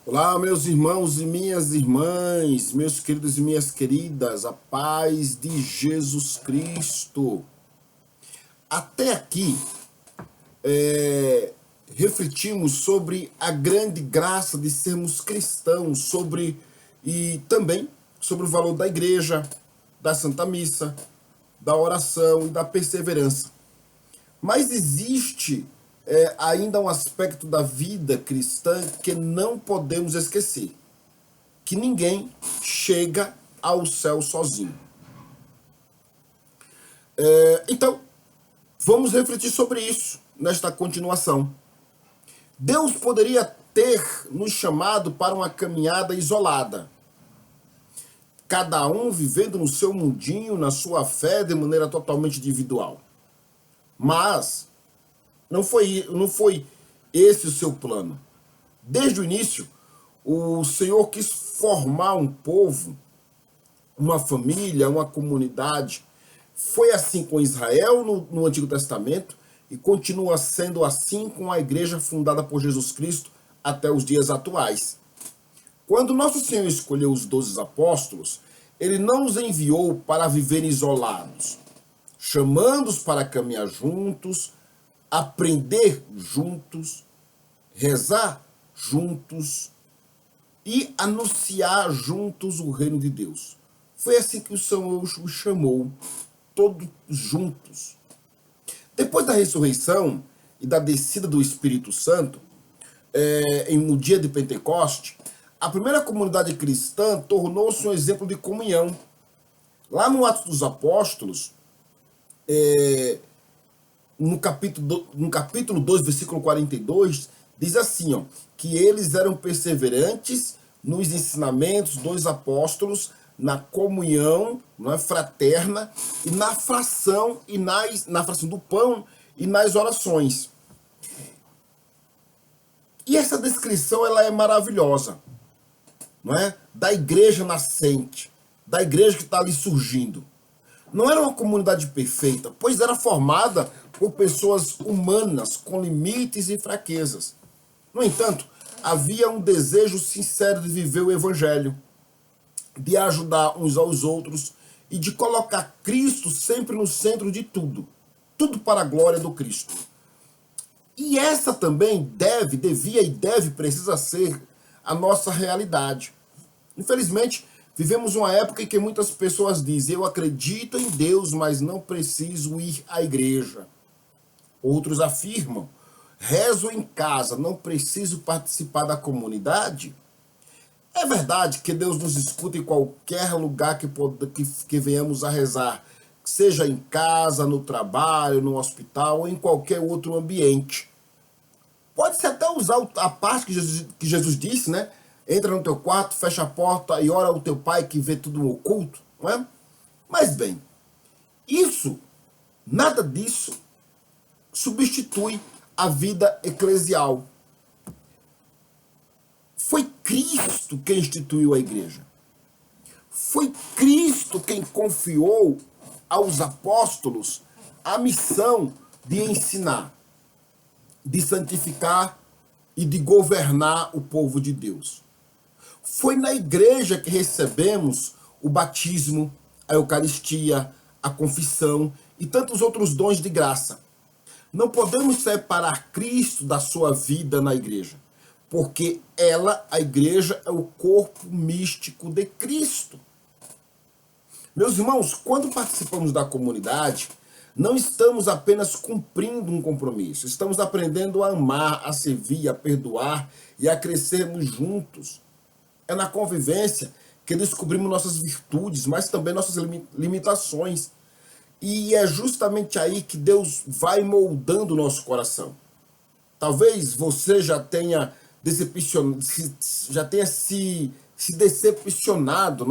Olá, meus irmãos e minhas irmãs, meus queridos e minhas queridas, a paz de Jesus Cristo. Até aqui, refletimos sobre a grande graça de sermos cristãos, e também sobre o valor da igreja, da Santa Missa, da oração e da perseverança. Mas existe ainda um aspecto da vida cristã que não podemos esquecer: que ninguém chega ao céu sozinho. Então, vamos refletir sobre isso nesta continuação. Deus poderia ter nos chamado para uma caminhada isolada, cada um vivendo no seu mundinho, na sua fé, de maneira totalmente individual. Mas não foi esse o seu plano. Desde o início, o Senhor quis formar um povo, uma família, uma comunidade. Foi assim com Israel no Antigo Testamento e continua sendo assim com a igreja fundada por Jesus Cristo até os dias atuais. Quando nosso Senhor escolheu os 12 apóstolos, ele não os enviou para viver isolados, chamando-os para caminhar juntos, aprender juntos, rezar juntos e anunciar juntos o reino de Deus. Foi assim que o Senhor os chamou, todos juntos. Depois da ressurreição e da descida do Espírito Santo, no dia de Pentecoste, a primeira comunidade cristã tornou-se um exemplo de comunhão. Lá no Atos dos Apóstolos, no capítulo 2, versículo 42, diz assim, que eles eram perseverantes nos ensinamentos dos apóstolos, na comunhão, fraterna, e na fração do pão e nas orações. E essa descrição ela é maravilhosa, da igreja nascente, da igreja que está ali surgindo. Não era uma comunidade perfeita, pois era formada por pessoas humanas com limites e fraquezas. No entanto, havia um desejo sincero de viver o evangelho, de ajudar uns aos outros e de colocar Cristo sempre no centro de tudo. Tudo para a glória do Cristo. E essa também precisa ser a nossa realidade. Infelizmente, vivemos uma época em que muitas pessoas dizem: eu acredito em Deus, mas não preciso ir à igreja. Outros afirmam: rezo em casa, não preciso participar da comunidade. É verdade que Deus nos escuta em qualquer lugar que venhamos a rezar, seja em casa, no trabalho, no hospital ou em qualquer outro ambiente. Pode-se até usar a parte que Jesus disse, Entra no teu quarto, fecha a porta e ora ao teu pai que vê tudo no oculto, não é? Mas bem, nada disso substitui a vida eclesial. Foi Cristo quem instituiu a igreja. Foi Cristo quem confiou aos apóstolos a missão de ensinar, de santificar e de governar o povo de Deus. Foi na igreja que recebemos o batismo, a Eucaristia, a confissão e tantos outros dons de graça. Não podemos separar Cristo da sua vida na igreja, porque a igreja, é o corpo místico de Cristo. Meus irmãos, quando participamos da comunidade, não estamos apenas cumprindo um compromisso, estamos aprendendo a amar, a servir, a perdoar e a crescermos juntos. É na convivência que descobrimos nossas virtudes, mas também nossas limitações. E é justamente aí que Deus vai moldando o nosso coração. Talvez você já tenha se decepcionado,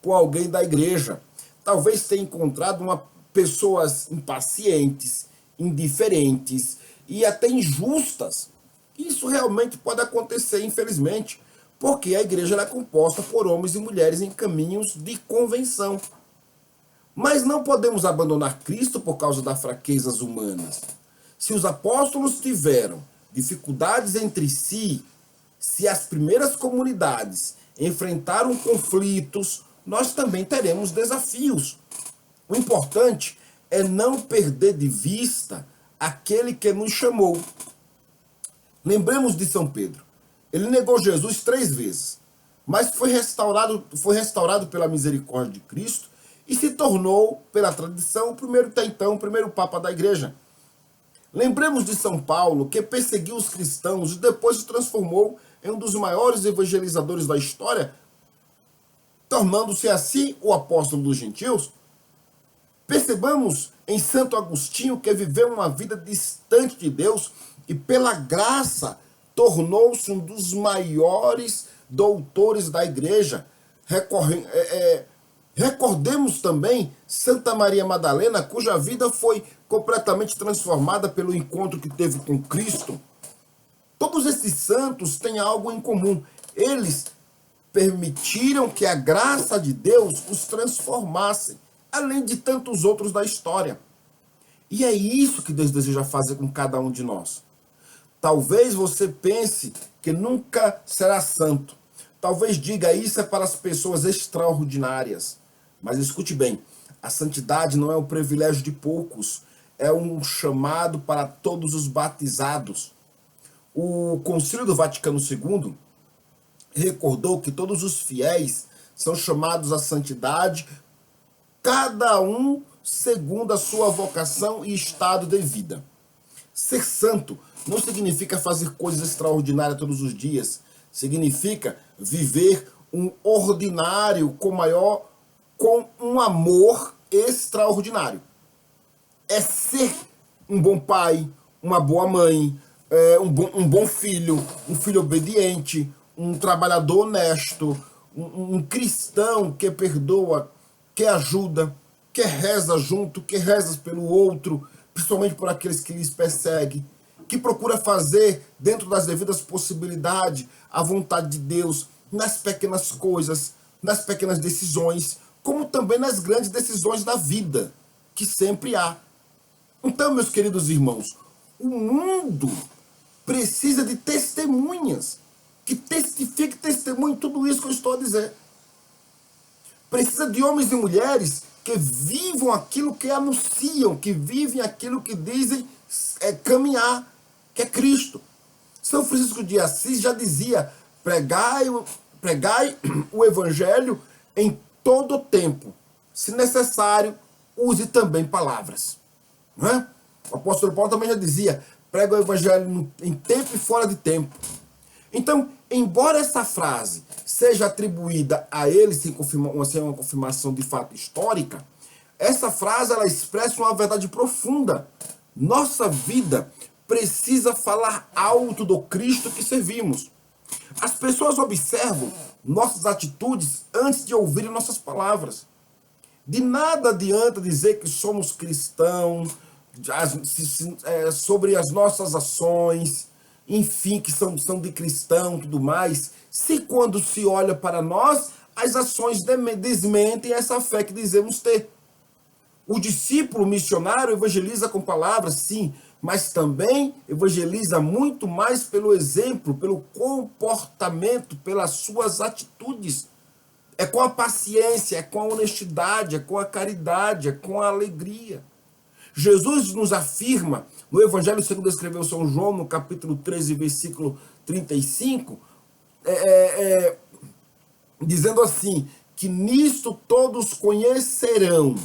com alguém da igreja. Talvez tenha encontrado pessoas impacientes, indiferentes e até injustas. Isso realmente pode acontecer, infelizmente, porque a igreja é composta por homens e mulheres em caminhos de convenção. Mas não podemos abandonar Cristo por causa das fraquezas humanas. Se os apóstolos tiveram dificuldades entre si, Se as primeiras comunidades enfrentaram conflitos, nós também teremos desafios. O importante é não perder de vista aquele que nos chamou. Lembremos de São Pedro. Ele negou Jesus 3 vezes, mas foi restaurado pela misericórdia de Cristo e se tornou, pela tradição, o primeiro Papa da Igreja. Lembremos de São Paulo, que perseguiu os cristãos e depois se transformou em um dos maiores evangelizadores da história, tornando-se assim o apóstolo dos gentios. Percebamos em Santo Agostinho, que viveu uma vida distante de Deus e pela graça tornou-se um dos maiores doutores da igreja. Recordemos também Santa Maria Madalena, cuja vida foi completamente transformada pelo encontro que teve com Cristo. Todos esses santos têm algo em comum. Eles permitiram que a graça de Deus os transformasse, além de tantos outros da história. E é isso que Deus deseja fazer com cada um de nós. Talvez você pense que nunca será santo. Talvez diga isso é para as pessoas extraordinárias. Mas escute bem, a santidade não é um privilégio de poucos, é um chamado para todos os batizados. O Concílio do Vaticano II recordou que todos os fiéis são chamados à santidade, cada um segundo a sua vocação e estado de vida. Ser santo não significa fazer coisas extraordinárias todos os dias. Significa viver um ordinário com um amor extraordinário. É ser um bom pai, uma boa mãe, um bom filho, um filho obediente, um trabalhador honesto, um cristão que perdoa, que ajuda, que reza junto, que reza pelo outro, principalmente por aqueles que lhes perseguem, que procura fazer, dentro das devidas possibilidades, a vontade de Deus, nas pequenas coisas, nas pequenas decisões, como também nas grandes decisões da vida, que sempre há. Então, meus queridos irmãos, o mundo precisa de testemunhas, que testifiquem, testemunhem tudo isso que eu estou a dizer. Precisa de homens e mulheres que vivam aquilo que anunciam, que vivem aquilo que dizem caminhar, que é Cristo. São Francisco de Assis já dizia, pregai o evangelho em todo o tempo. Se necessário, use também palavras. Não é? O apóstolo Paulo também já dizia, prega o evangelho em tempo e fora de tempo. Então, embora essa frase seja atribuída a ele sem uma confirmação de fato histórica, essa frase ela expressa uma verdade profunda. Nossa vida precisa falar alto do Cristo que servimos. As pessoas observam nossas atitudes antes de ouvirem nossas palavras. De nada adianta dizer que somos cristãos, sobre as nossas ações, enfim, que são de cristão e tudo mais, se quando se olha para nós, as ações desmentem essa fé que dizemos ter. O discípulo missionário evangeliza com palavras, sim, mas também evangeliza muito mais pelo exemplo, pelo comportamento, pelas suas atitudes. É com a paciência, é com a honestidade, é com a caridade, é com a alegria. Jesus nos afirma, no Evangelho segundo escreveu São João, no capítulo 13, versículo 35, dizendo assim, que nisto todos conhecerão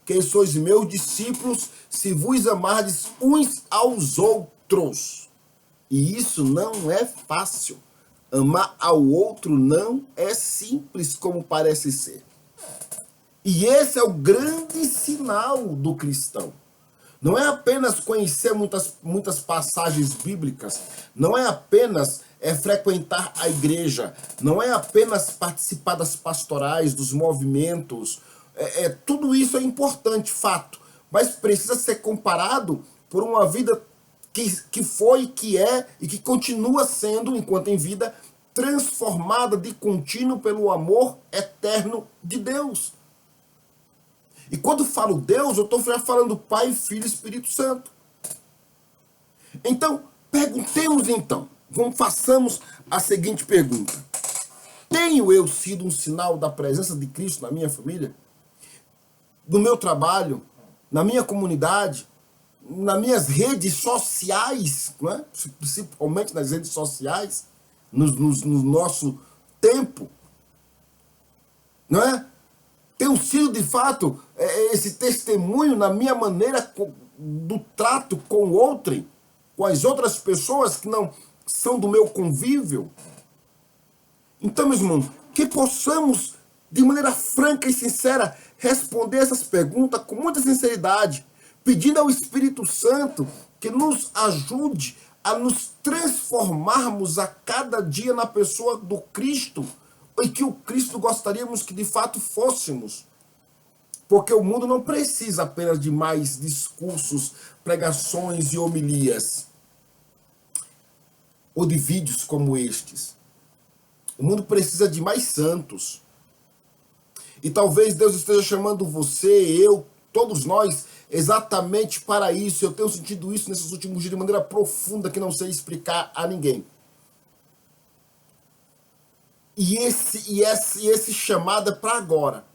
que sois meus discípulos, se vos amardes uns aos outros. E isso não é fácil. Amar ao outro não é simples como parece ser. E esse é o grande sinal do cristão. Não é apenas conhecer muitas passagens bíblicas, não é apenas frequentar a igreja, não é apenas participar das pastorais, dos movimentos. Tudo isso é importante, fato, mas precisa ser comparado por uma vida que foi, que é e que continua sendo, enquanto em vida, transformada de contínuo pelo amor eterno de Deus. E quando falo Deus, eu estou falando Pai, Filho e Espírito Santo. Então, perguntemos então, Façamos a seguinte pergunta: tenho eu sido um sinal da presença de Cristo na minha família? No meu trabalho? Na minha comunidade? Nas minhas redes sociais? Não é? Principalmente nas redes sociais? No nosso tempo? Não é? Tenho sido, de fato, esse testemunho na minha maneira do trato com o outrem, com as outras pessoas que não são do meu convívio? Então, meus irmãos, que possamos, de maneira franca e sincera, responder essas perguntas com muita sinceridade, pedindo ao Espírito Santo que nos ajude a nos transformarmos a cada dia na pessoa do Cristo, e que o Cristo gostaríamos que de fato fôssemos. Porque o mundo não precisa apenas de mais discursos, pregações e homilias, ou de vídeos como estes. O mundo precisa de mais santos. E talvez Deus esteja chamando você, eu, todos nós, exatamente para isso. Eu tenho sentido isso nesses últimos dias de maneira profunda que não sei explicar a ninguém. E esse chamado é para agora.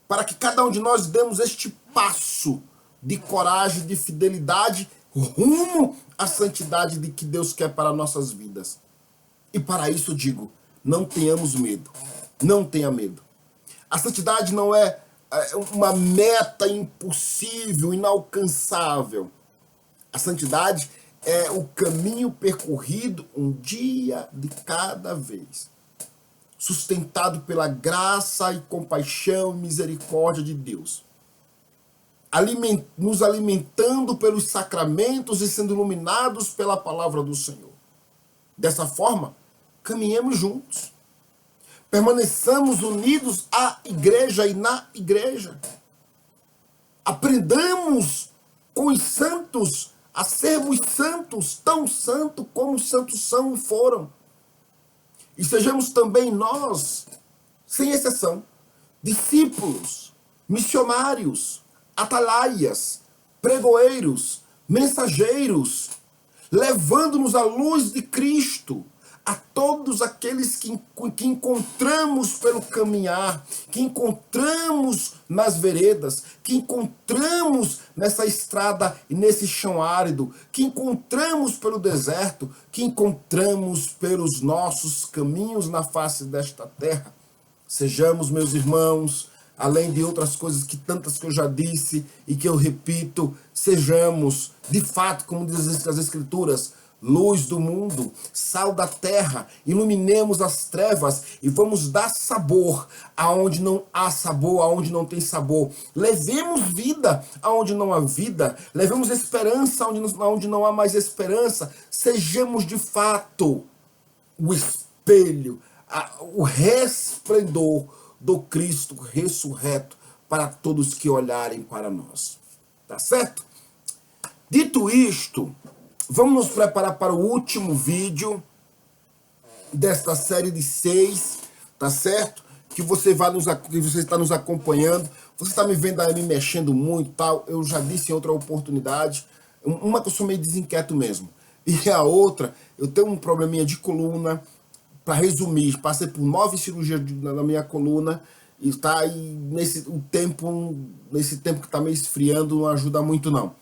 Para que cada um de nós demos este passo de coragem, de fidelidade, rumo à santidade de que Deus quer para nossas vidas. E para isso eu digo, não tenhamos medo. Não tenha medo. A santidade não é uma meta impossível, inalcançável. A santidade é o caminho percorrido um dia de cada vez, sustentado pela graça e compaixão e misericórdia de Deus, nos alimentando pelos sacramentos e sendo iluminados pela palavra do Senhor. Dessa forma, caminhemos juntos. Permaneçamos unidos à igreja e na igreja. Aprendamos com os santos a sermos santos, tão santos como os santos são e foram. E sejamos também nós, sem exceção, discípulos, missionários, atalaias, pregoeiros, mensageiros, levando-nos à luz de Cristo, a todos aqueles que encontramos pelo caminhar, que encontramos nas veredas, que encontramos nessa estrada e nesse chão árido, que encontramos pelo deserto, que encontramos pelos nossos caminhos na face desta terra. Sejamos, meus irmãos, além de outras coisas que tantas que eu já disse e que eu repito, sejamos, de fato, como diz as Escrituras, luz do mundo, sal da terra, iluminemos as trevas e vamos dar sabor aonde não há sabor, aonde não tem sabor. Levemos vida aonde não há vida, levemos esperança aonde não há mais esperança. Sejamos de fato o espelho, o resplendor do Cristo ressurreto para todos que olharem para nós. Tá certo? Dito isto, vamos nos preparar para o último vídeo desta série de 6, tá certo? Que você está nos acompanhando. Você está me vendo aí me mexendo muito, tal. Eu já disse em outra oportunidade. Uma que eu sou meio desinquieto mesmo. E a outra, eu tenho um probleminha de coluna. Para resumir, passei por 9 cirurgias na minha coluna. E tá aí nesse tempo que está meio esfriando, não ajuda muito não.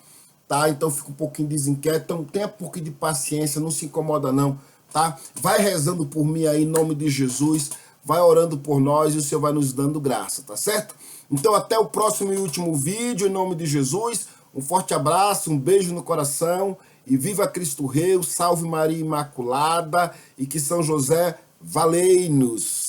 Tá? Então fica um pouquinho desinquieto, então tenha um pouquinho de paciência, não se incomoda não, tá? Vai rezando por mim aí em nome de Jesus, vai orando por nós e o Senhor vai nos dando graça, tá certo? Então até o próximo e último vídeo, em nome de Jesus, um forte abraço, um beijo no coração e viva Cristo Rei, salve Maria Imaculada e que São José valei-nos.